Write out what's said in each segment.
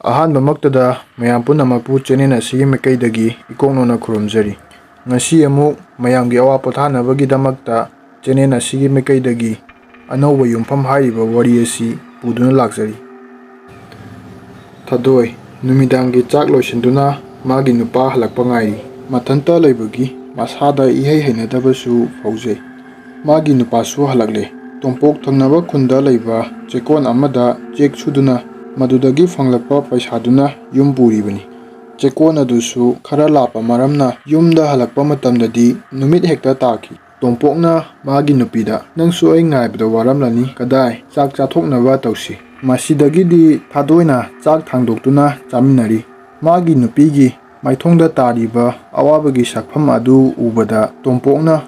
ꯑꯍꯥꯟꯕꯃꯛꯇꯗ ꯃꯌꯥꯝ ꯄꯨꯝꯅꯃꯛꯄꯨ ꯆꯦꯅꯦꯜ ꯑꯁꯤꯒꯤ ꯃꯥꯏꯀꯩꯗꯒꯤ ꯏꯀꯣꯛꯅꯧꯅ ꯈꯨꯔꯨꯝꯖꯔꯤ꯫ ꯉꯁꯤ ꯑꯃꯨꯛ ꯃꯌꯥꯝꯒꯤ ꯑꯋꯥ ꯄꯣꯊꯥꯅꯕꯒꯤꯗꯃꯛꯇ ꯆꯦꯅꯦꯜ ꯑꯁꯤꯒꯤ ꯃꯥꯏꯀꯩꯗꯒꯤ ꯑꯅꯧꯕ ꯌꯨꯝꯐꯝ ꯍꯥꯏꯔꯤꯕ ꯋꯥꯔꯤ ꯑꯁꯤ ꯄꯨꯗꯨꯅ ꯂꯥꯛꯆꯔꯤ꯫ ꯊꯥꯗꯣꯏ ꯅꯨꯃꯤꯗꯥꯡꯒꯤ ꯆꯥꯛ ꯂꯣꯏꯁꯤꯟꯗꯨꯅ ꯃꯥꯒꯤ ꯅꯨꯄꯥ ꯍꯜꯂꯛꯄ ꯉꯥꯏꯔꯤ꯫ ꯃꯊꯟꯇ ꯂꯩꯕꯒꯤ ꯃꯁꯥꯗ ꯏꯍꯩ ꯍꯩꯅꯗꯕꯁꯨ ꯐꯥꯎꯖꯩ꯫ ꯃꯥꯒꯤ ꯅꯨꯄꯥꯁꯨ ꯍꯜꯂꯛꯂꯦ꯫ ꯇꯣꯝꯄꯣꯛ ꯊꯪꯅꯕ ꯈꯨꯟꯗ ꯂꯩꯕ ꯆꯦꯛꯀꯣꯟ ꯑꯃꯗ ꯆꯦꯛ ꯁꯨꯗꯨꯅ ꯃꯗꯨꯗꯒꯤ ꯐꯪꯂꯛꯄ ꯄꯩꯁꯥꯗꯨꯅ ꯌꯨꯝ ꯄꯨꯔꯤꯕꯅꯤ꯫ ꯆꯦꯛꯀꯣꯟ ꯑꯗꯨꯁꯨ ꯈꯔ ꯂꯥꯞꯄ ꯃꯔꯝꯅ ꯌꯨꯝꯗ ꯍꯜꯂꯛꯄ ꯃꯇꯝꯗꯗꯤ ꯅꯨꯃꯤꯠ ꯍꯦꯛꯇ ꯇꯥꯈꯤ꯫ ꯇꯣꯝꯄꯣꯛꯅ ꯃꯥꯒꯤ ꯅꯨꯄꯤꯗ "ꯅꯪꯁꯨ ꯑꯩ ꯉꯥꯏꯕꯗ ꯋꯥꯔꯝꯂꯅꯤ ꯀꯗꯥꯏ ꯆꯥꯛ ꯆꯥꯊꯣꯛꯅꯕ ꯇꯧꯁꯤ"꯫ ꯃꯁꯤꯗꯒꯤꯗꯤ ꯊꯥꯗꯣꯏꯅ ꯆꯥꯛ ꯊꯥꯡꯗꯣꯛꯇꯨꯅ ꯆꯥꯃꯤꯟꯅꯔꯤ꯫ ꯃꯥꯒꯤ ꯅꯨꯄꯤꯒꯤ ꯃꯥꯏꯊꯣꯡꯗ ꯇꯥꯔꯤꯕ ꯑꯋꯥꯕꯒꯤ ꯁꯛꯐꯝ ꯑꯗꯨ ꯎꯕꯗ ꯇꯣꯝꯄꯣꯛꯅ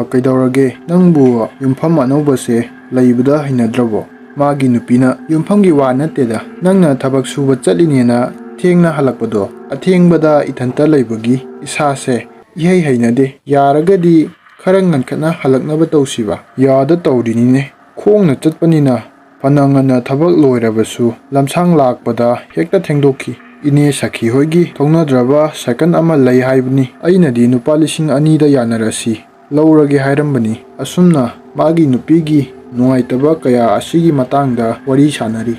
"ꯀꯩꯗꯧꯔꯒꯦ ꯅꯪꯕꯨ ꯌꯨꯝꯐꯝ ꯑꯅꯧꯕꯁꯦ ꯂꯩꯕꯗ ꯍꯩꯅꯗ꯭ꯔꯕꯣ"꯫ ꯃꯥꯒꯤ ꯅꯨꯄꯤꯅ "ꯌꯨꯝꯐꯝꯒꯤ ꯋꯥ ꯅꯠꯇꯦꯗ, ꯅꯪꯅ ꯊꯕꯛ ꯁꯨꯕ ꯆꯠꯂꯤꯅꯦꯅ ꯊꯦꯡꯅ ꯍꯜꯂꯛꯄꯗꯣ, ꯑꯊꯦꯡꯕꯗ ꯏꯊꯟꯇ ꯂꯩꯕꯒꯤ ꯏꯁꯥꯁꯦ ꯏꯍꯩ ꯍꯩꯅꯗꯦ, ꯌꯥꯔꯒꯗꯤ ꯈꯔ ꯉꯟꯈꯠꯅ ꯍꯜꯂꯛꯅꯕ ꯇꯧꯁꯤꯕ"꯫ "ꯌꯥꯗ ꯇꯧꯔꯤꯅꯤꯅꯦ, ꯈꯣꯡꯅ ꯆꯠꯄꯅꯤꯅ ꯐꯅ ꯉꯟꯅ ꯊꯕꯛ ꯂꯣꯏꯔꯕꯁꯨ ꯂꯝꯁꯥꯡ ꯂꯥꯛꯄꯗ ꯍꯦꯛꯇ ꯊꯦꯡꯗꯣꯛꯈꯤ꯫ ꯏꯅꯦ ꯁꯈꯤ ꯍꯣꯏꯒꯤ ꯊꯧꯅꯗ꯭ꯔꯕ ꯁꯥꯏꯀꯜ ꯑꯃ ꯂꯩ ꯍꯥꯏꯕꯅꯤ, ꯑꯩꯅꯗꯤ ꯂꯨꯄꯥ 2,200ꯗ ꯌꯥꯅꯔꯁꯤ ꯂꯧꯔꯒꯦ ꯍꯥꯏꯔꯝꯕꯅꯤ"꯫ ꯑꯁꯨꯝꯅ ꯃꯥꯒꯤ ꯅꯨꯄꯤꯒꯤ ꯅꯨꯡꯉꯥꯏꯇꯕ ꯀꯌꯥ ꯑꯁꯤꯒꯤ ꯃꯇꯥꯡꯗ ꯋꯥꯔꯤ ꯁꯥꯅꯔꯤ꯫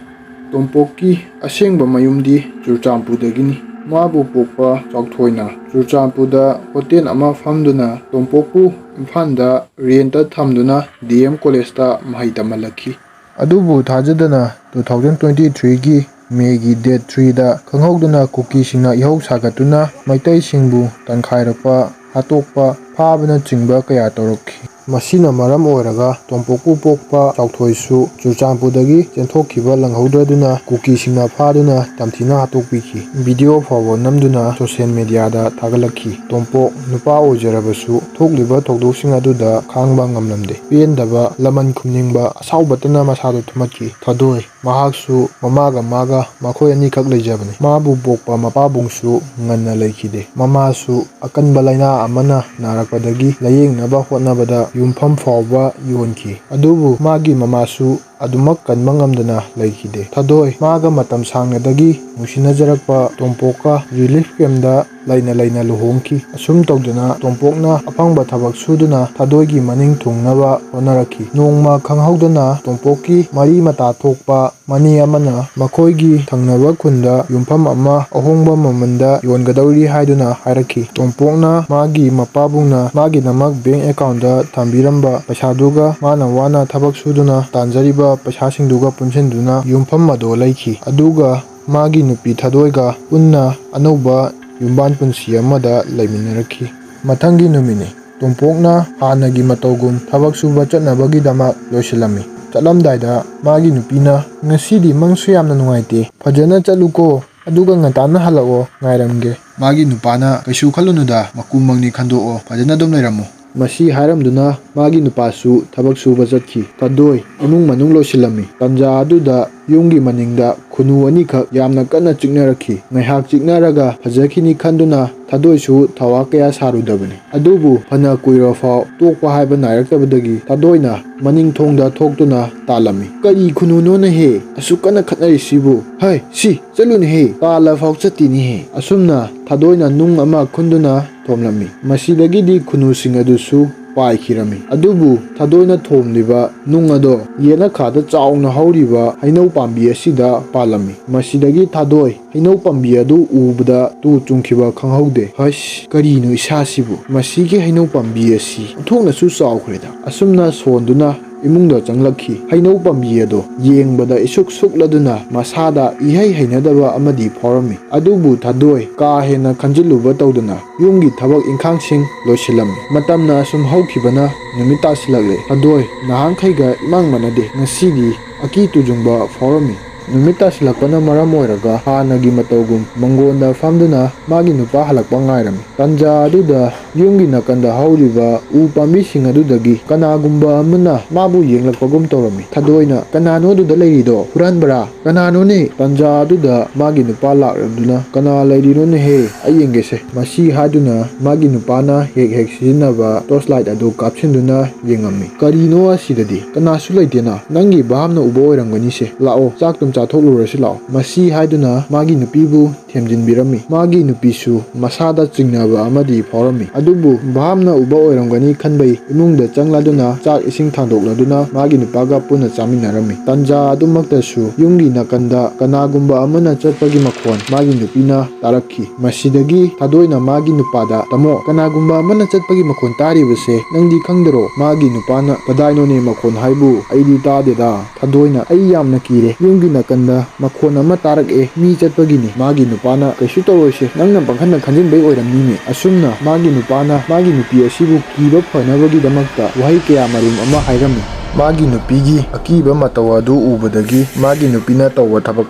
ꯇꯣꯝꯄꯣꯛꯀꯤ ꯑꯁꯦꯡꯕ ꯃꯌꯨꯝꯗꯤ ꯆꯨꯔꯆꯥꯟꯄꯨꯔꯗꯒꯤꯅꯤ꯫ ꯃꯥꯕꯨ ꯄꯣꯛꯄ ꯆꯥꯎꯊꯣꯏꯅ ꯆꯨꯔꯆꯥꯟꯄꯨꯔꯗ ꯍꯣꯇꯦꯜ ꯑꯃ ꯐꯝꯗꯨꯅ ꯇꯣꯝꯄꯣꯛꯄꯨ ꯏꯝꯐꯥꯜꯗ ꯔꯦꯟꯇ ꯊꯝꯗꯨꯅ DM ꯀꯣꯂꯦꯖꯇ ꯃꯍꯩ ꯇꯝꯍꯜꯂꯛꯈꯤ꯫ ꯑꯗꯨꯕꯨ ꯊꯥꯖꯗꯅ 2023ꯒꯤ ꯃꯦꯒꯤ ꯗꯦꯠ 3ꯗ ꯈꯪꯍꯧꯗꯅ ꯀꯨꯀꯤꯁꯤꯡꯅ ꯏꯍꯧ ꯁꯥꯒꯠꯇꯨꯅ ꯃꯩꯇꯩꯁꯤꯡꯕꯨ ꯇꯥꯟꯈꯥꯏꯔꯛꯄ, ꯍꯥꯠꯇꯣꯛꯄ, ꯐꯥꯕꯅꯆꯤꯡꯕ ꯀꯌꯥ ꯇꯧꯔꯛꯈꯤ꯫ ꯃꯁꯤꯅ ꯃꯔꯝ ꯑꯣꯏꯔꯒ ꯇꯣꯝꯄꯣꯛꯄꯨ ꯄꯣꯛꯄ ꯆꯥꯎꯊꯣꯏꯁꯨ ꯆꯨꯔꯆꯥꯟꯄꯨꯔꯗꯒꯤ ꯆꯦꯟꯊꯣꯛꯈꯤꯕ ꯅꯪꯍꯧꯗ꯭ꯔꯗꯨꯅ ꯀꯨꯀꯤꯁꯤꯡꯅ ꯐꯥꯗꯨꯅ ꯇꯝꯊꯤꯅ ꯍꯥꯠꯇꯣꯛꯄꯤꯈꯤ꯫ ꯚꯤꯗꯤꯑꯣ ꯐꯥꯎꯕ ꯅꯝꯗꯨꯅ ꯁꯣꯁꯤꯌꯦꯜ ꯃꯤꯗꯤꯌꯥꯗ ꯊꯥꯒꯠꯂꯛꯈꯤ꯫ ꯇꯣꯝꯄꯣꯛ ꯅꯨꯄꯥ ꯑꯣꯏꯖꯔꯕꯁꯨ ꯊꯣꯛꯂꯤꯕ ꯊꯧꯗꯣꯛꯁꯤꯡ ꯑꯗꯨꯗ ꯈꯥꯡꯕ ꯉꯝꯂꯝꯗꯦ꯫ ꯄꯦꯟꯗꯕ, ꯂꯃꯟ ꯈꯨꯝꯅꯤꯡꯕ, ꯑꯁꯥꯎꯕꯇꯅ ꯃꯁꯥꯗꯨ ꯊꯨꯝꯍꯠꯈꯤ꯫ ꯊꯥꯗꯣꯏ ꯃꯍꯥꯛꯁꯨ ꯃꯃꯥꯒ ꯃꯥꯒ ꯃꯈꯣꯏ ꯑꯅꯤꯈꯛ ꯂꯩꯖꯕꯅꯤ꯫ ꯃꯥꯕꯨ ꯄꯣꯛꯄ ꯃꯄꯥꯕꯨꯡꯁꯨ ꯉꯟꯅ ꯂꯩꯈꯤꯗꯦ꯫ ꯃꯃꯥꯁꯨ ꯑꯀꯟꯕ ꯂꯥꯏꯅꯥ ꯑꯃꯅ ꯅꯥꯔꯛꯄꯗꯒꯤ ꯂꯥꯌꯦꯡꯅꯕ ꯍꯣꯠꯅꯕꯗ ꯌꯨꯝꯐꯝ ꯐꯥꯎꯕ ꯌꯣꯟꯈꯤ꯫ ꯑꯗꯨꯕꯨ ꯃꯥꯒꯤ ꯃꯃꯥꯁꯨ ꯑꯗꯨꯃꯛ ꯀꯟꯕ ꯉꯝꯗꯅ ꯂꯩꯈꯤꯗꯦ꯫ ꯊꯥꯗꯣꯏ ꯃꯥꯒ ꯃꯇꯝ ꯁꯥꯡꯅꯗꯒꯤ ꯅꯨꯡꯁꯤꯅꯖꯔꯛꯄ ꯇꯣꯝꯄꯣꯛꯀ ꯔꯤꯂꯤꯐ ꯀꯦꯝꯞꯗ ꯂꯩꯅ ꯂꯩꯅ ꯂꯨꯍꯣꯡꯈꯤ꯫ ꯑꯁꯨꯝ ꯇꯧꯗꯨꯅ ꯇꯣꯝꯄꯣꯛꯅ ꯑꯐꯪꯕ ꯊꯕꯛ ꯁꯨꯗꯨꯅ ꯊꯥꯗꯣꯏꯒꯤ ꯃꯅꯤꯡ ꯊꯨꯡꯅꯕ ꯍꯣꯠꯅꯔꯛꯈꯤ꯫ ꯅꯣꯡꯃ ꯈꯪꯍꯧꯗꯅ ꯇꯣꯝꯄꯣꯛꯀꯤ ꯃꯔꯤ ꯃꯇꯥ ꯊꯣꯛꯄ ꯃꯅꯦ ꯑꯃꯅ ꯃꯈꯣꯏꯒꯤ ꯊꯪꯅꯕ ꯈꯨꯟꯗ ꯌꯨꯝꯐꯝ ꯑꯃ ꯑꯍꯣꯡꯕ ꯃꯃꯜꯗ ꯌꯣꯟꯒꯗꯧꯔꯤ ꯍꯥꯏꯗꯨꯅ ꯍꯥꯏꯔꯛꯈꯤ꯫ ꯇꯣꯝꯄꯣꯛꯅ ꯃꯥꯒꯤ ꯃꯄꯥꯕꯨꯡꯅ ꯃꯥꯒꯤꯗꯃꯛ ꯕꯦꯡꯛ ꯑꯦꯀꯥꯎꯟꯠꯗ ꯊꯝꯕꯤꯔꯝꯕ ꯄꯩꯁꯥꯗꯨꯒ ꯃꯥꯅ ꯋꯥꯅ ꯊꯕꯛ ꯁꯨꯗꯨꯅ ꯇꯥꯟꯖꯔꯤꯕ ꯄꯩꯁꯥꯁꯤꯡꯗꯨꯒ ꯄꯨꯟꯁꯤꯟꯗꯨꯅ ꯌꯨꯝꯐꯝ ꯑꯗꯨ ꯂꯩꯈꯤ꯫ ꯑꯗꯨꯒ ꯃꯥꯒꯤ ꯅꯨꯄꯤ ꯊꯥꯗꯣꯏꯒ ꯄꯨꯟꯅ ꯑꯅꯧꯕ ꯌꯨꯝꯕꯥꯟ ꯄꯨꯟꯁꯤ ꯑꯃꯗ ꯂꯩꯃꯤꯟꯅꯔꯛꯈꯤ꯫ ꯃꯊꯪꯒꯤ ꯅꯨꯃꯤꯠꯅꯤ꯫ ꯇꯣꯝꯄꯣꯛꯅ ꯍꯥꯟꯅꯒꯤ ꯃꯇꯧꯒꯨꯝ ꯊꯕꯛ ꯁꯨꯕ ꯆꯠꯅꯕꯒꯤꯗꯃꯛ ꯂꯣꯏꯁꯤꯜꯂꯝꯃꯤ꯫ ꯆꯠꯂꯝꯗꯥꯏꯗ ꯃꯥꯒꯤ ꯅꯨꯄꯤꯅ "ꯉꯁꯤꯗꯤ ꯃꯪꯁꯨ ꯌꯥꯝꯅ ꯅꯨꯡꯉꯥꯏꯇꯦ, ꯐꯖꯅ ꯆꯠꯂꯨꯀꯣ, ꯑꯗꯨꯒ ꯉꯟꯇꯥꯅ ꯍꯜꯂꯛꯑꯣ, ꯉꯥꯏꯔꯝꯒꯦ"꯫ ꯃꯥꯒꯤ ꯅꯨꯄꯥꯅ "ꯀꯩꯁꯨ ꯈꯜꯂꯨꯅꯨꯗ, ꯃꯀꯨ ꯃꯪꯅꯤ ꯈꯟꯗꯣꯛꯑꯣ, ꯐꯖꯅ ꯑꯗꯨꯝ ꯂꯩꯔꯝꯃꯨ"꯫ ꯃꯁꯤ ꯍꯥꯏꯔꯝꯗꯨꯅ ꯃꯥꯒꯤ ꯅꯨꯄꯥꯁꯨ ꯊꯕꯛ ꯁꯨꯕ ꯆꯠꯈꯤ꯫ ꯊꯥꯗꯣꯏ ꯏꯃꯨꯡ ꯃꯅꯨꯡ ꯂꯣꯏꯁꯤꯜꯂꯝꯃꯤ꯫ ꯇꯟꯖꯥ ꯑꯗꯨꯗ ꯌꯨꯝꯒꯤ ꯃꯅꯤꯡꯗ ꯈꯨꯅꯨ ꯑꯅꯤꯈꯛ ꯌꯥꯝꯅ ꯀꯟꯅ ꯆꯤꯛꯅꯔꯛꯈꯤ꯫ ꯉꯥꯏꯍꯥꯛ ꯆꯤꯛꯅꯔꯒ ꯐꯖꯈꯤꯅꯤ ꯈꯟꯗꯨꯅ ꯊꯥꯗꯣꯏꯁꯨ ꯊꯋꯥ ꯀꯌꯥ ꯁꯥꯔꯨꯗꯕꯅꯤ꯫ ꯑꯗꯨꯕꯨ ꯐꯅ ꯀꯨꯏꯔꯐꯥꯎ ꯇꯣꯛꯄ ꯍꯥꯏꯕ ꯅꯥꯏꯔꯛꯇꯕꯗꯒꯤ ꯊꯥꯗꯣꯏꯅ ꯃꯅꯤꯡ ꯊꯣꯡꯗ ꯊꯣꯛꯇꯨꯅ ꯇꯥꯜꯂꯝꯃꯤ꯫ "ꯀꯔꯤ ꯈꯨꯅꯨꯅꯣꯅꯦꯍꯦ, ꯑꯁꯨꯛ ꯀꯟꯅ ꯈꯠꯅꯔꯤꯁꯤꯕꯨ, ꯍꯩ ꯁꯤ ꯆꯠꯂꯨꯅꯦꯍꯦ, ꯇꯥꯜꯂꯐꯥꯎ ꯆꯠꯇꯦꯅꯦꯍꯦ"꯫ ꯑꯁꯨꯝꯅ ꯊꯥꯗꯣꯏꯅ ꯅꯨꯡ ꯑꯃ ꯈꯨꯟꯗꯨꯅ ꯊꯣꯝꯂꯝꯃꯤ꯫ ꯃꯁꯤꯗꯒꯤꯗꯤ ꯈꯨꯅꯨꯁꯤꯡ ꯑꯗꯨꯁꯨ ꯄꯥꯏꯈꯤꯔꯝꯃꯤ꯫ ꯑꯗꯨꯕꯨ ꯊꯥꯗꯣꯏꯅ ꯊꯣꯝꯂꯤꯕ ꯅꯨꯡ ꯑꯗꯣ ꯌꯦꯅꯈꯥꯗ ꯆꯥꯎꯅ ꯍꯧꯔꯤꯕ ꯍꯩꯅꯧ ꯄꯥꯝꯕꯤ ꯑꯁꯤꯗ ꯄꯥꯜꯂꯝꯃꯤ꯫ ꯃꯁꯤꯗꯒꯤ ꯊꯥꯗꯣꯏ ꯍꯩꯅꯧ ꯄꯥꯝꯕꯤ ꯑꯗꯨ ꯎꯕꯗ ꯇꯨ ꯆꯨꯡꯈꯤꯕ ꯈꯪꯍꯧꯗꯦ꯫ "ꯍꯩꯁ, ꯀꯔꯤꯅꯣ ꯏꯁꯥꯁꯤꯕꯨ, ꯃꯁꯤꯒꯤ ꯍꯩꯅꯧ ꯄꯥꯝꯕꯤ ꯑꯁꯤ ꯑꯣꯟꯊꯣꯛꯅꯁꯨ ꯆꯥꯎꯈ꯭ꯔꯦꯗ"꯫ ꯑꯁꯨꯝꯅ ꯁꯣꯟꯗꯨꯅ ꯏꯃꯨꯡꯗ ꯆꯪꯂꯛꯈꯤ꯫ ꯍꯩꯅꯧ ꯄꯥꯝꯕꯤ ꯑꯗꯣ ꯌꯦꯡꯕꯗ ꯏꯁꯨꯛ ꯁꯨꯛꯂꯗꯨꯅ ꯃꯁꯥꯗ ꯏꯍꯩ ꯍꯩꯅꯗꯕ ꯑꯃꯗꯤ ꯐꯥꯎꯔꯝꯃꯤ꯫ ꯑꯗꯨꯕꯨ ꯊꯥꯗꯣꯏ ꯀꯥ ꯍꯦꯟꯅ ꯈꯟꯖꯤꯜꯂꯨꯕ ꯇꯧꯗꯅ ꯌꯨꯝꯒꯤ ꯊꯕꯛ ꯏꯪꯈꯥꯡꯁꯤꯡ ꯂꯣꯏꯁꯤꯜꯂꯝꯃꯤ꯫ ꯃꯇꯝꯅ ꯑꯁꯨꯝ ꯍꯧꯈꯤꯕꯅ ꯅꯨꯃꯤꯠ ꯇꯥꯁꯤꯜꯂꯛꯂꯦ꯫ ꯊꯥꯗꯣꯏ ꯅꯍꯥꯟꯈꯩꯒ ꯏꯃꯥꯟ ꯃꯥꯟꯅꯗꯦ꯫ ꯉꯁꯤꯗꯤ ꯑꯀꯤ ꯇꯨꯖꯨꯡꯕ ꯐꯥꯎꯔꯝꯃꯤ꯫ ꯅꯨꯃꯤꯠ ꯇꯥꯁꯤꯜꯂꯛꯄꯅ ꯃꯔꯝ ꯑꯣꯏꯔꯒ ꯍꯥꯟꯅꯒꯤ ꯃꯇꯧꯒꯨꯝ ꯃꯪꯒꯣꯜꯗ ꯐꯝꯗꯨꯅ ꯃꯥꯒꯤ ꯅꯨꯄꯥ ꯍꯜꯂꯛꯄ ꯉꯥꯏꯔꯝꯃꯤ꯫ ꯇꯟꯖꯥ ꯑꯗꯨꯗ ꯌꯨꯝꯒꯤ ꯅꯥꯀꯟꯗ ꯍꯧꯔꯤꯕ ꯎ ꯄꯥꯝꯕꯤꯁꯤꯡ ꯑꯗꯨꯗꯒꯤ ꯀꯅꯥꯒꯨꯝꯕ ꯑꯃꯅ ꯃꯥꯕꯨ ꯌꯦꯡꯂꯛꯄꯒꯨꯝ ꯇꯧꯔꯝꯃꯤ꯫ ꯊꯥꯗꯣꯏꯅ "ꯀꯅꯥꯅꯣ ꯑꯗꯨꯗ ꯂꯩꯔꯤꯗꯣ, ꯍꯨꯔꯥꯟꯕꯔꯥ, ꯀꯅꯥꯅꯣꯅꯦ"꯫ ꯇꯟꯖꯥ ꯑꯗꯨꯗ ꯃꯥꯒꯤ ꯅꯨꯄꯥ ꯂꯥꯛꯂꯗꯨꯅ "ꯀꯅꯥ ꯂꯩꯔꯤꯅꯣꯅꯦꯍꯦ, ꯑꯩ ꯌꯦꯡꯒꯦꯁꯦ"꯫ ꯃꯁꯤ ꯍꯥꯏꯗꯨꯅ ꯃꯥꯒꯤ ꯅꯨꯄꯥꯅ ꯍꯦꯛ ꯍꯦꯛ ꯁꯤꯖꯤꯟꯅꯕ ꯇꯣꯔꯆꯂꯥꯏꯠ ꯑꯗꯨ ꯀꯥꯞꯁꯤꯟꯗꯨꯅ ꯌꯦꯡꯉꯝꯃꯤ꯫ "ꯀꯔꯤꯅꯣ ꯑꯁꯤꯗꯗꯤ, ꯀꯅꯥꯁꯨ ꯂꯩꯇꯦꯅ, ꯅꯪꯒꯤ ꯚꯥꯞꯅ ꯎꯕ ꯑꯣꯏꯔꯝꯒꯅꯤꯁꯦ, ꯂꯥꯛꯑꯣ ꯆꯥꯛ ꯇꯨꯝ ꯆꯥꯊꯣꯛꯂꯨꯔꯁꯤ ꯂꯥꯛꯑꯣ ꯃꯁꯤ ꯍꯥꯏꯗꯨꯅ ꯃꯥꯒꯤ ꯅꯨꯄꯤꯕꯨ ꯊꯦꯝꯖꯤꯟꯕꯤꯔꯝꯃꯤ꯫ ꯃꯥꯒꯤ ꯅꯨꯄꯤꯁꯨ ꯃꯁꯥꯗ ꯆꯤꯡꯅꯕ ꯑꯃꯗꯤ ꯐꯥꯎꯔꯝꯃꯤ, ꯑꯗꯨꯕꯨ ꯚꯥꯞꯅ ꯎꯕ ꯑꯣꯏꯔꯝꯒꯅꯤ ꯈꯟꯕꯩ ꯏꯃꯨꯡꯗ ꯆꯪꯂꯗꯨꯅ ꯆꯥꯛ ꯏꯁꯤꯡ ꯊꯥꯡꯗꯣꯛꯂꯗꯨꯅ ꯃꯥꯒꯤ ꯅꯨꯄꯥꯒ ꯄꯨꯟꯅ ꯆꯥꯃꯤꯟꯅꯔꯝꯃꯤ꯫ ꯇꯟꯖꯥ ꯑꯗꯨꯃꯛꯇꯁꯨ ꯌꯨꯝꯒꯤ ꯅꯥꯀꯟꯗ ꯀꯅꯥꯒꯨꯝꯕ ꯑꯃꯅ ꯆꯠꯄꯒꯤ ꯃꯈꯣꯟ ꯃꯥꯒꯤ ꯅꯨꯄꯤꯅ ꯇꯥꯔꯛꯈꯤ꯫ ꯃꯁꯤꯗꯒꯤ ꯊꯥꯗꯣꯏꯅ ꯃꯥꯒꯤ ꯅꯨꯄꯥꯗ "ꯇꯥꯃꯣ, ꯀꯅꯥꯒꯨꯝꯕ ꯑꯃꯅ ꯆꯠꯄꯒꯤ ꯃꯈꯣꯟ ꯇꯥꯔꯤꯕꯁꯦ ꯅꯪꯗꯤ ꯈꯪꯗꯔꯣ?" ꯃꯥꯒꯤ ꯅꯨꯄꯥꯅ "ꯀꯗꯥꯏꯅꯣꯅꯦ ꯃꯈꯣꯟ ꯍꯥꯏꯕꯨ, ꯑꯩꯗꯤ ꯇꯥꯗꯦꯗ." ꯊꯥꯗꯣꯏꯅ "ꯑꯩ ꯌꯥꯝꯅ ꯀꯤꯔꯦ, ꯌꯨꯝꯒꯤ ꯅꯥꯀꯟꯗ ꯃꯈꯣꯟ ꯑꯃ ꯇꯥꯔꯛꯑꯦ, ꯃꯤ ꯆꯠꯄꯒꯤꯅꯤ." ꯃꯥꯒꯤ ꯅꯨꯄꯥꯅ "ꯀꯩꯁꯨ ꯇꯧꯔꯣꯏꯁꯦ, ꯅꯪꯅ ꯄꯪꯈꯟꯗ ꯈꯟꯖꯤꯟꯕꯩ ꯑꯣꯏꯔꯝꯅꯤꯅꯦ." ꯑꯁꯨꯝꯅ ꯃꯥꯒꯤ ꯅꯨꯄꯥꯅ ꯃꯥꯒꯤ ꯅꯨꯄꯤ ꯑꯁꯤꯕꯨ ꯀꯤꯕ ꯐꯅꯕꯒꯤꯗꯃꯛꯇ ꯋꯥꯍꯩ ꯀꯌꯥꯃꯔꯨꯝ ꯑꯃ ꯍꯥꯏꯔꯝꯃꯤ꯫ ꯃꯥꯒꯤ ꯅꯨꯄꯤꯒꯤ ꯑꯀꯤꯕ ꯃꯇꯧ ꯑꯗꯨ ꯎꯕꯗꯒꯤ ꯃꯥꯒꯤ ꯅꯨꯄꯤꯅ ꯇꯧꯕ ꯊꯕꯛ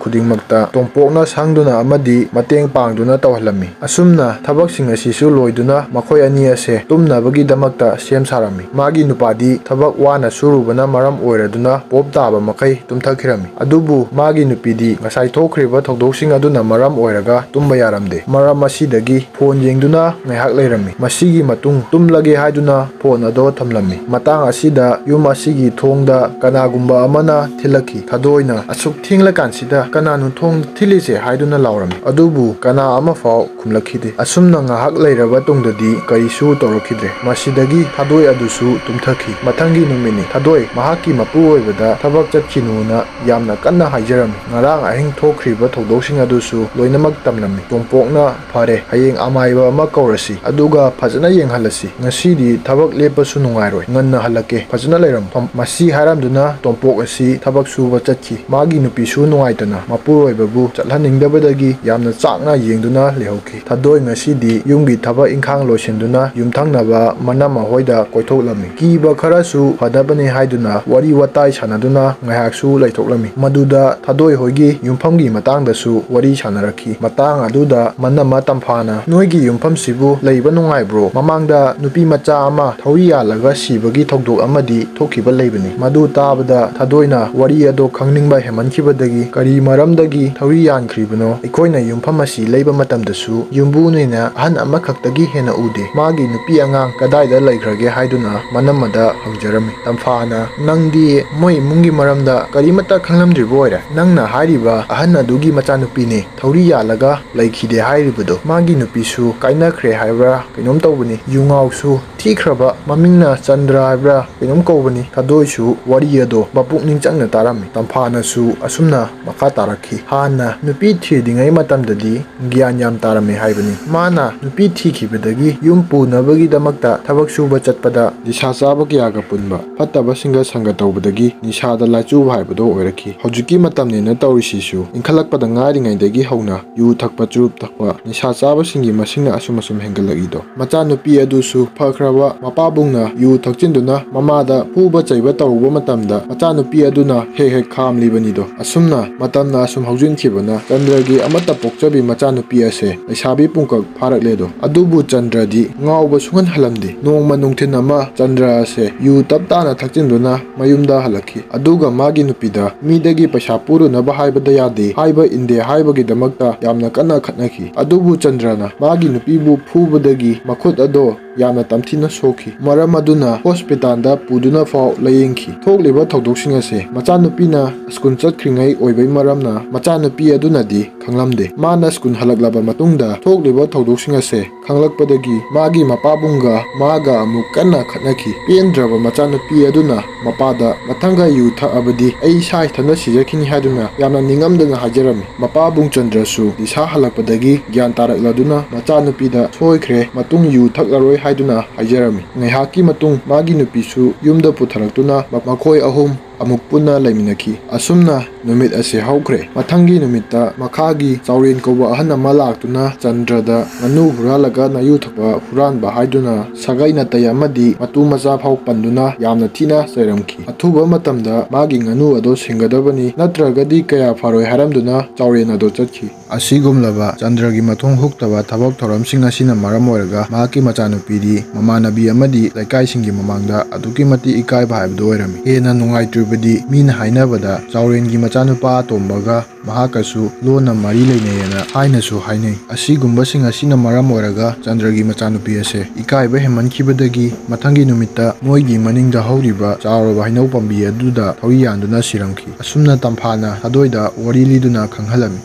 ꯈꯨꯗꯤꯡꯃꯛꯇ ꯇꯣꯝꯄꯣꯛꯅ ꯁꯪꯗꯨꯅ ꯑꯃꯗꯤ ꯃꯇꯦꯡ ꯄꯥꯡꯗꯨꯅ ꯇꯧꯍꯜꯂꯝꯃꯤ꯫ ꯑꯁꯨꯝꯅ ꯊꯕꯛꯁꯤꯡ ꯑꯁꯤꯁꯨ ꯂꯣꯏꯗꯨꯅ ꯃꯈꯣꯏ ꯑꯅꯤ ꯑꯁꯦ ꯇꯨꯝꯅꯕꯒꯤꯗꯃꯛꯇ ꯁꯦꯝ ꯁꯥꯔꯝꯃꯤ꯫ ꯃꯥꯒꯤ ꯅꯨꯄꯥꯗꯤ ꯊꯕꯛ ꯋꯥꯅ ꯁꯨꯔꯨꯕꯅ ꯃꯔꯝ ꯑꯣꯏꯔꯗꯨꯅ ꯄꯣꯞ ꯇꯥꯕ ꯃꯈꯩ ꯇꯨꯝꯊꯈꯤꯔꯝꯃꯤ꯫ ꯑꯗꯨꯕꯨ ꯃꯥꯒꯤ ꯅꯨꯄꯤꯗꯤ ꯉꯁꯥꯏ ꯊꯣꯛꯈ꯭ꯔꯤꯕ ꯊꯧꯗꯣꯛꯁꯤꯡ ꯑꯗꯨꯅ ꯃꯔꯝ ꯑꯣꯏꯔꯒ ꯇꯨꯝꯕ ꯌꯥꯔꯝꯗꯦ꯫ ꯃꯔꯝ ꯑꯁꯤꯗꯒꯤ ꯐꯣꯟ ꯌꯦꯡꯗꯨꯅ ꯉꯥꯏꯍꯥꯛ ꯂꯩꯔꯝꯃꯤ꯫ ꯃꯁꯤꯒꯤ ꯃꯇꯨꯡ ꯇꯨꯝꯂꯒꯦ ꯍꯥꯏꯗꯨꯅ ꯐꯣꯟ ꯑꯗꯣ ꯊꯝꯂꯝꯃꯤ꯫ ꯃꯇꯥꯡ ꯑꯁꯤꯗ ꯌꯨꯝ ꯑꯁꯤꯒꯤ ꯊꯣꯡꯗ ꯀꯅꯥꯒꯨꯝꯕ ꯑꯃꯅ ꯊꯤꯜꯂꯛꯈꯤ꯫ ꯊꯥꯗꯣꯏꯅ "ꯑꯁꯨꯛ ꯊꯦꯡꯂꯀꯥꯟꯁꯤꯗ ꯀꯅꯥꯅꯣ ꯊꯣꯡ ꯊꯤꯜꯂꯤꯁꯦ?" ꯍꯥꯏꯗꯨꯅ ꯂꯥꯎꯔꯝꯃꯤ꯫ ꯑꯗꯨꯕꯨ ꯀꯅꯥ ꯑꯃꯐꯥꯎ ꯈꯨꯝꯂꯛꯈꯤꯗꯦ꯫ ꯑꯁꯨꯝꯅ ꯉꯥꯏꯍꯥꯛ ꯂꯩꯔꯕ ꯇꯨꯡꯗꯗꯤ ꯀꯔꯤꯁꯨ ꯇꯧꯔꯛꯈꯤꯗ꯭ꯔꯦ꯫ ꯃꯁꯤꯗꯒꯤ ꯊꯥꯗꯣꯏ ꯑꯗꯨꯁꯨ ꯇꯨꯝꯊꯈꯤ꯫ ꯃꯊꯪꯒꯤ ꯅꯨꯃꯤꯠꯅꯤ꯫ ꯊꯥꯗꯣꯏ ꯃꯍꯥꯛꯀꯤ ꯃꯄꯨꯔꯣꯏꯕꯗ ꯊꯕꯛ ꯆꯠꯈꯤꯅꯨꯅ ꯌꯥꯝꯅ ꯀꯟꯅ ꯍꯥꯏꯖꯔꯝꯃꯤ꯫ ꯉꯔꯥꯡ ꯑꯍꯤꯡ ꯊꯣꯛꯈ꯭ꯔꯤꯕ ꯊꯧꯗꯣꯛꯁꯤꯡ ꯑꯗꯨꯁꯨ ꯂꯣꯏꯅꯃꯛ ꯇꯝꯂꯝꯃꯤ꯫ ꯇꯣꯝꯄꯣꯛꯅ "ꯐꯔꯦ, ꯍꯌꯦꯡ ꯑꯃꯥꯏꯕ ꯑꯃ ꯀꯧꯔꯁꯤ, ꯑꯗꯨꯒ ꯐꯖꯅ ꯌꯦꯡꯍꯜꯂꯁꯤ꯫ ꯉꯁꯤꯗꯤ ꯊꯕꯛ ꯂꯦꯞꯄꯁꯨ ꯅꯨꯡꯉꯥꯏꯔꯣꯏ, ꯉꯟꯅ ꯍꯜꯂꯛꯀꯦ, ꯐꯖꯅ ꯂꯩꯔꯝꯃꯨ." ꯃꯁꯤ ꯍꯥꯏꯔꯝꯗꯨꯅ ꯇꯣꯝꯄꯣꯛ ꯑꯁꯤ ꯊꯕꯛ ꯁꯨꯕ ꯆꯠꯈꯤ꯫ ꯃꯥꯒꯤ ꯅꯨꯄꯤꯁꯨ ꯅꯨꯡꯉꯥꯏꯇꯅ ꯃꯄꯨꯔꯣꯏꯕꯕꯨ ꯆꯠꯍꯟꯅꯤꯡꯗꯕꯗꯒꯤ ꯌꯥꯝꯅ ꯆꯥꯛꯅ ꯌꯦꯡꯗꯨꯅ ꯂꯩꯍꯧꯈꯤ꯫ ꯊꯥꯗꯣꯏ ꯉꯁꯤꯗꯤ ꯌꯨꯝꯒꯤ ꯊꯕꯛ ꯏꯪꯈꯥꯡ ꯂꯣꯏꯁꯤꯟꯗꯨꯅ ꯌꯨꯝꯊꯪꯅꯕ ꯃꯅꯝꯃ ꯍꯣꯏꯗ ꯀꯣꯏꯊꯣꯛꯂꯝꯃꯤ꯫ ꯀꯤꯕ ꯈꯔꯁꯨ ꯐꯅꯕꯅꯤ ꯍꯥꯏꯗꯨꯅ ꯋꯥꯔꯤ ꯋꯥꯇꯥꯏ ꯁꯥꯟꯅꯗꯨꯅ ꯉꯥꯏꯍꯥꯛꯁꯨ ꯂꯩꯊꯣꯛꯂꯝꯃꯤ꯫ ꯃꯗꯨꯗ ꯊꯥꯗꯣꯏ ꯍꯣꯏꯒꯤ ꯌꯨꯝꯐꯝꯒꯤ ꯃꯇꯥꯡꯗꯁꯨ ꯋꯥꯔꯤ ꯁꯥꯟꯅꯔꯛꯈꯤ꯫ ꯃꯇꯥꯡ ꯑꯗꯨꯗ ꯃꯅꯝꯃ ꯇꯝꯐꯥꯅ "ꯅꯣꯏꯒꯤ ꯌꯨꯝꯐꯝꯁꯤꯕꯨ ꯂꯩꯕ ꯅꯨꯡꯉꯥꯏꯕ꯭ꯔꯣ? ꯃꯃꯥꯡꯗ ꯅꯨꯄꯤ ꯃꯆꯥ ꯑꯃ ꯊꯧꯔꯤ ꯌꯥꯜꯂꯒ ꯁꯤꯕꯒꯤ ꯊꯧꯗꯣꯛ ꯑꯃꯗꯤ ꯊꯣꯛꯈꯤꯕ ꯂꯩꯕꯅꯤ." ꯃꯗꯨ ꯇꯥꯕꯗ ꯊꯥꯗꯣꯏꯅ ꯋꯥꯔꯤ ꯑꯗꯣ ꯈꯪꯅꯤꯡꯕ ꯍꯦꯟꯃꯟꯈꯤꯕꯗꯒꯤ "ꯀꯔꯤ ꯃꯔꯝꯗꯒꯤ ꯊꯧꯔꯤ ꯌꯥꯟꯈ꯭ꯔꯤꯕꯅꯣ? ꯑꯩꯈꯣꯏꯅ ꯌꯨꯝꯐꯝ ꯑꯁꯤ ꯂꯩꯕ ꯃꯇꯝꯗꯁꯨ ꯌꯨꯝꯕꯨꯅꯦꯅ ꯑꯍꯟ ꯑꯃꯈꯛꯇꯒꯤ ꯍꯦꯟꯅ ꯎꯗꯦ. ꯃꯥꯒꯤ ꯅꯨꯄꯤ ꯑꯉꯥꯡ ꯀꯗꯥꯏꯗ ꯂꯩꯈ꯭ꯔꯒꯦ?" ꯍꯥꯏꯗꯨꯅ ꯃꯅꯝꯃꯗ ꯍꯪꯖꯔꯝꯃꯤ꯫ ꯇꯝꯐꯥꯅ "ꯅꯪꯗꯤ ꯃꯣꯏ ꯏꯃꯨꯡꯒꯤ ꯃꯔꯝꯗ ꯀꯔꯤꯃꯠꯇ ꯈꯪꯂꯝꯗ꯭ꯔꯤꯕ ꯑꯣꯏꯔꯦ. ꯅꯪꯅ ꯍꯥꯏꯔꯤꯕ ꯑꯍꯟ ꯑꯗꯨꯒꯤ ꯃꯆꯥꯅꯨꯄꯤꯅꯦ ꯊꯧꯔꯤ ꯌꯥꯜꯂꯒ ꯂꯩꯈꯤꯗꯦ ꯍꯥꯏꯔꯤꯕꯗꯣ. ꯃꯥꯒꯤ ꯅꯨꯄꯤꯁꯨ ꯀꯥꯏꯅꯈ꯭ꯔꯦ ꯍꯥꯏꯕ꯭ꯔꯥ ꯀꯩꯅꯣꯝ ꯇꯧꯕꯅꯤ. ꯌꯨꯉꯥꯎꯁꯨ ꯊꯤꯈ꯭ꯔꯕ, ꯃꯃꯤꯡꯅ ꯆꯟꯗ꯭ꯔ ꯍꯥꯏꯕ꯭ꯔꯥ ꯀꯩꯅꯣꯝ ꯀꯧꯕꯅꯤ." ꯊꯥꯗꯣꯏꯁꯨ ꯋꯥꯔꯤ ꯑꯗꯣ ꯃꯄꯨꯛꯅꯤꯡ ꯆꯪꯅ ꯇꯥꯔꯝꯃꯤ꯫ ꯇꯝꯐꯥꯅꯁꯨ ꯑꯁꯨꯝꯅ ꯃꯈꯥ ꯇꯥꯔꯛꯈꯤ꯫ "ꯍꯥꯟꯅ ꯅꯨꯄꯤ ꯊꯤꯗ꯭ꯔꯤꯉꯩ ꯃꯇꯝꯗꯗꯤ ꯒ꯭ꯌꯥꯟ ꯌꯥꯝ ꯇꯥꯔꯝꯃꯦ ꯍꯥꯏꯕꯅꯤ. ꯃꯥꯅ ꯅꯨꯄꯤ ꯊꯤꯈꯤꯕꯗꯒꯤ ꯌꯨꯝ ꯄꯨꯅꯕꯒꯤꯗꯃꯛꯇ ꯊꯕꯛ ꯁꯨꯕ ꯆꯠꯄꯗ ꯅꯤꯁꯥ ꯆꯥꯕ ꯀꯌꯥꯒ ꯄꯨꯟꯕ, ꯐꯠꯇꯕꯁꯤꯡꯒ ꯁꯪꯒ ꯇꯧꯕꯗꯒꯤ ꯅꯤꯁꯥꯗ ꯂꯥꯏꯆꯨꯕ ꯍꯥꯏꯕꯗꯣ ꯑꯣꯏꯔꯛꯈꯤ. ꯍꯧꯖꯤꯛꯀꯤ ꯃꯇꯝꯅꯦꯅ ꯇꯧꯔꯤꯁꯤꯁꯨ ꯏꯟꯈꯠꯂꯛꯄꯗ ꯉꯥꯏꯔꯤꯉꯩꯗꯒꯤ ꯍꯧꯅ ꯌꯨ ꯊꯛꯄ, ꯆꯨꯔꯨꯞ ꯊꯛꯄ, ꯅꯤꯁꯥ ꯆꯥꯕꯁꯤꯡꯒꯤ ꯃꯁꯤꯡꯅ ꯑꯁꯨꯝ ꯍꯦꯟꯒꯠꯂꯛꯏꯗꯣ. ꯃꯆꯥꯅꯨꯄꯤ ꯑꯗꯨꯁꯨ ꯐꯈ꯭ꯔꯕ ꯃꯄꯥꯕꯨꯡꯅ ꯌꯨ ꯊꯛꯆꯤꯟꯗꯨꯅ ꯃꯃꯥꯗ ꯐꯨꯕ ꯆꯩꯕ ꯇꯧꯔꯨꯕ ꯃꯇꯝꯗ ꯃꯆꯥꯅꯨꯄꯤ ꯑꯗꯨꯅ ꯍꯦꯛ ꯍꯦꯛ ꯈꯥꯝꯂꯤꯕꯅꯤꯗꯣ. ꯑꯁꯨꯝꯅ ꯃꯇꯝꯅ ꯑꯁꯨꯝ ꯍꯧꯖꯤꯟꯈꯤꯕꯅ ꯆꯟꯗ꯭ꯔꯒꯤ ꯑꯃꯠꯇ ꯄꯣꯛꯆꯕꯤ ꯃꯆꯥꯅꯨꯄꯤ ꯑꯁꯦ ꯂꯩꯁꯥꯕꯤ ꯄꯨꯡꯀꯛ ꯐꯥꯔꯛꯂꯦꯗꯣ. ꯑꯗꯨꯕꯨ ꯆꯟꯗ꯭ꯔꯗꯤ ꯉꯥꯎꯕ ꯁꯨꯡꯍꯟ ꯍꯜꯂꯝꯗꯦ. ꯅꯣꯡꯃ ꯅꯨꯡꯊꯤꯟ ꯑꯃ ꯆꯟꯗ꯭ꯔ ꯑꯁꯦ ꯌꯨ ꯇꯞ ꯇꯥꯅ ꯊꯛꯆꯤꯟꯗꯨꯅ ꯃꯌꯨꯝꯗ ꯍꯜꯂꯛꯈꯤ꯫ ꯑꯗꯨꯒ ꯃꯥꯒꯤ ꯅꯨꯄꯤꯗ ꯃꯤꯗꯒꯤ ꯄꯩꯁꯥ ꯄꯨꯔꯨꯅꯕ ꯍꯥꯏꯕꯗ ꯌꯥꯗꯦ, ꯍꯥꯏꯕ ꯏꯟꯗꯦ ꯍꯥꯏꯕꯒꯤꯗꯃꯛꯇ ꯌꯥꯝꯅ ꯀꯟꯅ ꯈꯠꯅꯈꯤ꯫ ꯑꯗꯨꯕꯨ ꯆꯟꯗ꯭ꯔꯅ ꯃꯥꯒꯤ ꯅꯨꯄꯤꯕꯨ ꯐꯨꯕꯗꯒꯤ ꯃꯈꯨꯠ ꯑꯗꯣ ꯌꯥꯝꯅ ꯇꯝꯊꯤꯅ ꯁꯣꯛꯈꯤ꯫ ꯃꯔꯝ ꯑꯗꯨꯅ ꯍꯣꯁꯄꯤꯇꯥꯜꯗ ꯄꯨꯗꯨꯅꯐꯥꯎ ꯂꯥꯌꯦꯡꯈꯤ꯫ ꯊꯣꯛꯂꯤꯕ ꯊꯧꯗꯣꯛꯁꯤꯡ ꯑꯁꯦ ꯃꯆꯥꯅꯨꯄꯤꯅ ꯁ꯭ꯀꯨꯜ ꯆꯠꯈ꯭ꯔꯤꯉꯩ ꯑꯣꯏꯕꯩ ꯃꯔꯝꯅ ꯃꯆꯥꯅꯨꯄꯤ ꯑꯗꯨꯅꯗꯤ ꯈꯪꯂꯝꯗꯦ꯫ ꯃꯥꯅ ꯁ꯭ꯀꯨꯜ ꯍꯜꯂꯛꯂꯕ ꯃꯇꯨꯡꯗ ꯊꯣꯛꯂꯤꯕ ꯊꯧꯗꯣꯛꯁꯤꯡ ꯑꯁꯦ ꯈꯪꯂꯛꯄꯗꯒꯤ ꯃꯥꯒꯤ ꯃꯄꯥꯕꯨꯡꯒ ꯃꯥꯒ ꯑꯃꯨꯛ ꯀꯟꯅ ꯈꯠꯅꯈꯤ꯫ ꯄꯦꯟꯗ꯭ꯔꯕ ꯃꯆꯥꯅꯨꯄꯤ ꯑꯗꯨꯅ ꯃꯄꯥꯗ "ꯃꯊꯪꯒ ꯌꯨ ꯊꯛꯑꯕꯗꯤ ꯑꯩ ꯏꯁꯥ ꯏꯊꯟꯇ ꯁꯤꯖꯈꯤꯅꯤ" ꯍꯥꯏꯗꯨꯅ ꯌꯥꯝꯅ ꯅꯤꯡꯉꯝꯗꯅ ꯍꯥꯏꯖꯔꯝꯃꯤ꯫ ꯃꯄꯥꯕꯨꯡ ꯆꯟꯗ꯭ꯔꯁꯨ ꯗꯤꯁꯥ ꯍꯜꯂꯛꯄꯗꯒꯤ ꯒ꯭ꯌꯥꯟ ꯇꯥꯔꯛꯂꯗꯨꯅ ꯃꯆꯥꯅꯨꯄꯤꯗ "ꯁꯣꯏꯈ꯭ꯔꯦ, ꯃꯇꯨꯡ ꯌꯨ ꯊꯛꯂꯔꯣꯏ" ꯍꯥꯏꯗꯨꯅ ꯍꯥꯏꯖꯔꯝꯃꯤ꯫ ꯉꯥꯏꯍꯥꯛꯀꯤ ꯃꯇꯨꯡ ꯃꯥꯒꯤ ꯅꯨꯄꯤꯁꯨ ꯌꯨꯝꯗ ꯄꯨꯊꯔꯛꯇꯨꯅ ꯃꯈꯣꯏ ꯑꯍꯨꯝ ꯑꯃꯨꯛ ꯄꯨꯟꯅ ꯂꯩꯃꯤꯟꯅꯈꯤ꯫ ꯑꯁꯨꯝꯅ ꯅꯨꯃꯤꯠ ꯑꯁꯦ ꯍꯧꯈ꯭ꯔꯦ꯫ ꯃꯊꯪꯒꯤ ꯅꯨꯃꯤꯠꯇ ꯃꯈꯥꯒꯤ ꯆꯥꯎꯔꯦꯟ ꯀꯧꯕ ꯑꯍꯟ ꯑꯃ ꯂꯥꯛꯇꯨꯅ ꯆꯟꯗ꯭ꯔꯗ ꯉꯥꯅꯨ ꯍꯨꯔꯥꯜꯂꯒ ꯅꯌꯨ ꯊꯛꯄ ꯍꯨꯔꯥꯟꯕ ꯍꯥꯏꯗꯨꯅ ꯁꯥꯒꯩ ꯅꯥꯇꯩ ꯑꯃꯗꯤ ꯃꯇꯨ ꯃꯆꯥ ꯐꯥꯎ ꯄꯟꯗꯨꯅ ꯌꯥꯝꯅ ꯊꯤꯅ ꯆꯩꯔꯝꯈꯤ꯫ ꯑꯊꯨꯕ ꯃꯇꯝꯗ ꯃꯥꯒꯤ ꯉꯥꯅꯨ ꯑꯗꯣ ꯁꯤꯡꯒꯗꯕꯅꯤ, ꯅꯠꯇ꯭ꯔꯒꯗꯤ ꯀꯌꯥ ꯐꯔꯣꯏ ꯍꯥꯏꯔꯝꯗꯨꯅ ꯆꯥꯎꯔꯦꯟ ꯑꯗꯣ ꯆꯠꯈꯤ꯫ ꯑꯁꯤꯒꯨꯝꯂꯕ ꯆꯟꯗ꯭ꯔꯒꯤ ꯃꯊꯣꯡ ꯍꯨꯛꯇꯕ ꯊꯕꯛ ꯊꯧꯔꯝꯁꯤꯡ ꯑꯁꯤꯅ ꯃꯔꯝ ꯑꯣꯏꯔꯒ ꯃꯍꯥꯛꯀꯤ ꯃꯆꯥꯅꯨꯄꯤꯗꯤ ꯃꯃꯥꯟꯅꯕꯤ ꯑꯃꯗꯤ ꯂꯩꯀꯥꯏꯁꯤꯡꯒꯤ ꯃꯃꯥꯡꯗ ꯑꯗꯨꯛꯀꯤ ꯃꯇꯤꯛ ꯏꯀꯥꯏꯕ ꯍꯥꯏꯕꯗꯨ ꯑꯣꯏꯔꯝꯃꯤ꯫ ꯍꯦꯟꯅ ꯅꯨꯡꯉꯥꯏꯇ꯭ꯔꯤꯕꯗꯤ ꯃꯤꯅ ꯍꯥꯏꯅꯕꯗ ꯆꯥꯎꯔꯦꯟꯒꯤ ꯃꯆꯥꯅꯨꯄꯥ ꯑꯇꯣꯝꯕꯒ ꯃꯍꯥꯛꯀꯁꯨ ꯂꯣꯟꯅ ꯃꯔꯤ ꯂꯩꯅꯩꯌꯦꯅ ꯍꯥꯏꯅꯁꯨ ꯍꯥꯏꯅꯩ꯫ ꯑꯁꯤꯒꯨꯝꯕꯁꯤꯡ ꯑꯁꯤꯅ ꯃꯔꯝ ꯑꯣꯏꯔꯒ ꯆꯟꯗ꯭ꯔꯒꯤ ꯃꯆꯥꯅꯨꯄꯤ ꯑꯁꯦ ꯏꯀꯥꯏꯕ ꯍꯦꯟꯃꯟꯈꯤꯕꯗꯒꯤ ꯃꯊꯪꯒꯤ ꯅꯨꯃꯤꯠꯇ ꯃꯣꯏꯒꯤ ꯃꯅꯤꯡꯗ ꯍꯧꯔꯤꯕ ꯆꯥꯎꯔꯕ ꯍꯩꯅꯧ ꯄꯥꯝꯕꯤ ꯑꯗꯨꯗ ꯊꯧꯔꯤ ꯌꯥꯟꯗꯨꯅ ꯁꯤꯔꯝꯈꯤ꯫ ꯑꯁꯨꯝꯅ ꯇꯝꯐꯥꯅ ꯁꯥꯗꯣꯏꯗ ꯋꯥꯔꯤ ꯂꯤꯗꯨꯅ ꯈꯪꯍꯜꯂꯝꯃꯤ꯫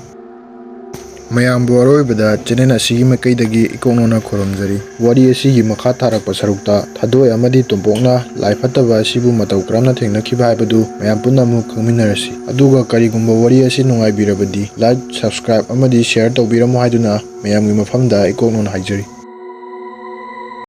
ꯃꯌꯥꯝꯕꯨ ꯑꯔꯣꯏꯕꯗ ꯆꯦꯅꯦꯜ ꯑꯁꯤꯒꯤ ꯃꯥꯏꯀꯩꯗꯒꯤ ꯏꯀꯣꯛꯅꯧꯅ ꯈꯨꯔꯨꯝꯖꯔꯤ꯫ ꯋꯥꯔꯤ ꯑꯁꯤꯒꯤ ꯃꯈꯥ ꯇꯥꯔꯛꯄ ꯁꯔꯨꯛꯇ ꯊꯥꯗꯣꯏ ꯑꯃꯗꯤ ꯇꯣꯝꯄꯣꯛꯅ ꯂꯥꯏ ꯐꯠꯇꯕ ꯑꯁꯤꯕꯨ ꯃꯇꯧ ꯀꯔꯝꯅ ꯊꯦꯡꯅꯈꯤꯕ ꯍꯥꯏꯕꯗꯨ ꯃꯌꯥꯝ ꯄꯨꯟꯅ ꯑꯃꯨꯛ ꯈꯪꯃꯤꯟꯅꯔꯁꯤ꯫ ꯑꯗꯨꯒ ꯀꯔꯤꯒꯨꯝꯕ ꯋꯥꯔꯤ ꯑꯁꯤ ꯅꯨꯡꯉꯥꯏꯕꯤꯔꯕꯗꯤ ꯂꯥꯏꯛ, ꯁꯕꯁꯀ꯭ꯔꯥꯏꯕ ꯑꯃꯗꯤ ꯁꯦꯌꯔ ꯇꯧꯕꯤꯔꯝꯃꯨ ꯍꯥꯏꯗꯨꯅ ꯃꯌꯥꯝꯒꯤ ꯃꯐꯝꯗ ꯏꯀꯣꯛꯅꯧꯅ ꯍꯥꯏꯖꯔꯤ꯫